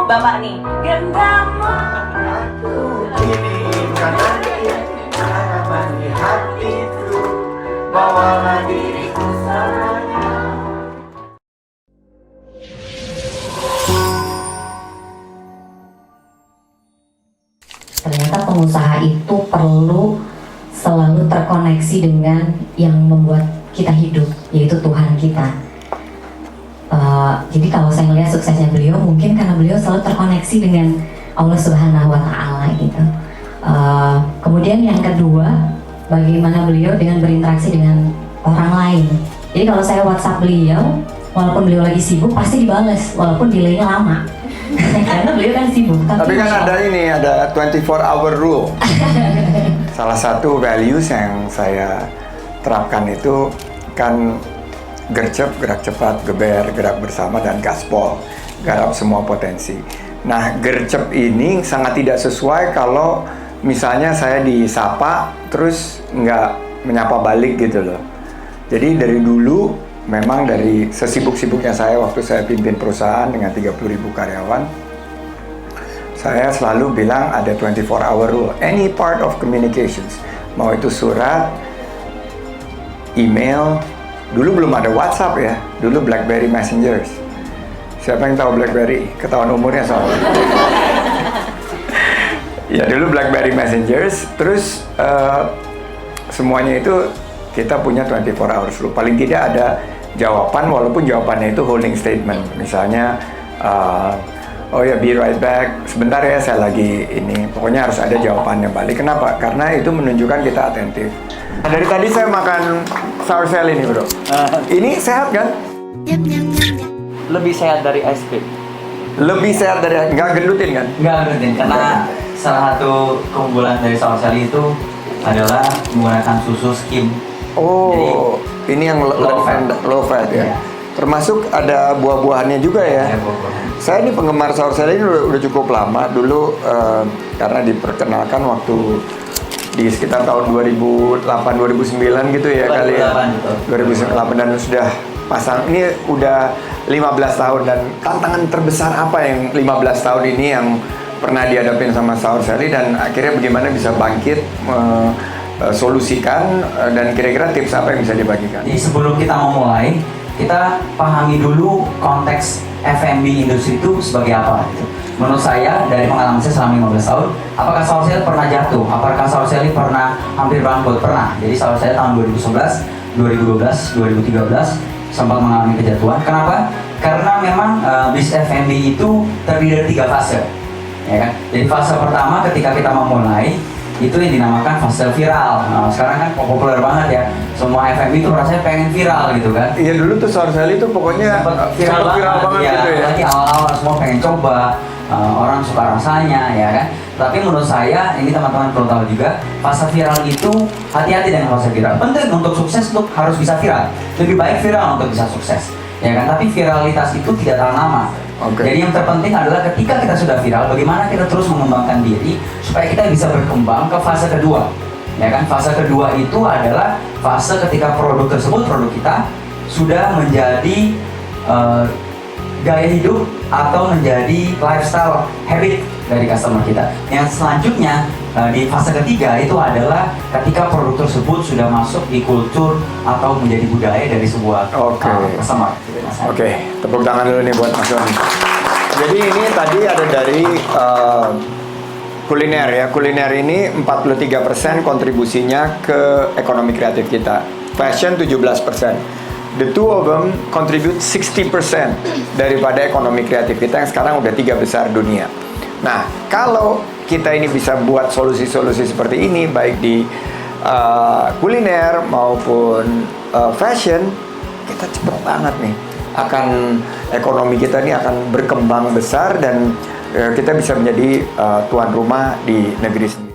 Bapak nih. Genggamu Ini karena harapan di hatiku, bawalah diriku selamanya. Ternyata pengusaha itu perlu selalu terkoneksi dengan yang membuat kita hidup, yaitu Tuhan kita. Jadi kalau saya melihat suksesnya beliau, mungkin karena beliau selalu terkoneksi dengan Allah Subhanahu Wa Taala gitu. Kemudian yang kedua, bagaimana beliau dengan berinteraksi dengan orang lain. Jadi kalau saya WhatsApp beliau, walaupun beliau lagi sibuk, pasti dibales, walaupun delaynya lama. Karena beliau kan sibuk. Tapi kan ada 24-hour rule. Salah satu values yang saya terapkan itu kan gercep, gerak cepat, geber, gerak bersama, dan gaspol, garap semua potensi. Nah, gercep ini sangat tidak sesuai kalau misalnya saya disapa terus nggak menyapa balik gitu loh. Jadi dari dulu memang dari sesibuk-sibuknya saya waktu saya pimpin perusahaan dengan 30.000 karyawan, saya selalu bilang ada 24-hour rule. Any part of communications, mau itu surat, email, dulu belum ada WhatsApp ya, dulu BlackBerry Messengers. Siapa yang tahu BlackBerry? Ketahuan umurnya soalnya. Ya dulu BlackBerry Messengers, terus semuanya itu kita punya 24 hours rule. Paling tidak ada jawaban, walaupun jawabannya itu holding statement. Misalnya, oh ya, be right back, sebentar ya saya lagi ini. Pokoknya harus ada jawabannya balik. Kenapa? Karena itu menunjukkan kita atentif. Nah, dari tadi saya makan sour cell ini bro. Ini sehat kan? Lebih sehat dari es krim. Lebih sehat dari, nggak gendutin kan? Nggak gendutin, karena salah satu keunggulan dari sour cell itu adalah menggunakan susu skim. Oh, ini yang low fat ya. Iya. Termasuk ada buah-buahannya juga ya. Ada buah-buahan. Saya ini penggemar sour cell ini udah cukup lama. Dulu karena diperkenalkan waktu di sekitar tahun 2008-2009 gitu ya kali ya. 2008 dan sudah pasang. Ini udah 15 tahun dan tantangan terbesar apa yang 15 tahun ini yang pernah dihadapin sama Sour Sally dan akhirnya bagaimana bisa bangkit solusikan dan kira-kira tips apa yang bisa dibagikan? Jadi sebelum kita memulai, kita pahami dulu konteks F&B industri itu sebagai apa gitu. Menurut saya, dari pengalaman saya selama 15 tahun, apakah Sour Sally pernah jatuh? Apakah Sour Sally pernah hampir bangkrut? Pernah. Jadi Sour Sally tahun 2011, 2012, 2013 sempat mengalami kejatuhan. Kenapa? Karena memang bis F&B itu terdiri dari 3 fase. Ya kan? Jadi fase pertama ketika kita memulai, itu yang dinamakan fase viral. Nah, sekarang kan populer banget ya. Semua F&B itu rasanya pengen viral gitu kan. Iya dulu tuh Sour Sally itu pokoknya viral banget ya, gitu ya. Lagi awal-awal semua pengen coba, orang suka rasanya ya kan. Tapi menurut saya, ini teman-teman perlu tahu juga, fase viral itu hati-hati dengan fase viral. Penting untuk sukses untuk harus bisa viral. Lebih baik viral untuk bisa sukses. Ya kan, tapi viralitas itu tidak tahan lama. Okay. Jadi yang terpenting adalah ketika kita sudah viral, bagaimana kita terus mengembangkan diri supaya kita bisa berkembang ke fase kedua. Ya kan, fase kedua itu adalah fase ketika produk tersebut, produk kita sudah menjadi gaya hidup atau menjadi lifestyle habit dari customer kita. Yang selanjutnya di fase ketiga itu adalah ketika produk tersebut sudah masuk di kultur atau menjadi budaya dari sebuah customer. Oke, tepuk tangan dulu nih buat Mas Doni. Jadi ini tadi ada dari kuliner ya. Kuliner ini 43% kontribusinya ke ekonomi kreatif kita. Fashion 17%. The two of them contribute 60% daripada ekonomi kreatif kita yang sekarang udah 3 besar dunia. Nah, kalau kita ini bisa buat solusi-solusi seperti ini, baik di kuliner maupun fashion, kita cepet banget nih. Ekonomi kita ini akan berkembang besar dan kita bisa menjadi tuan rumah di negeri sendiri.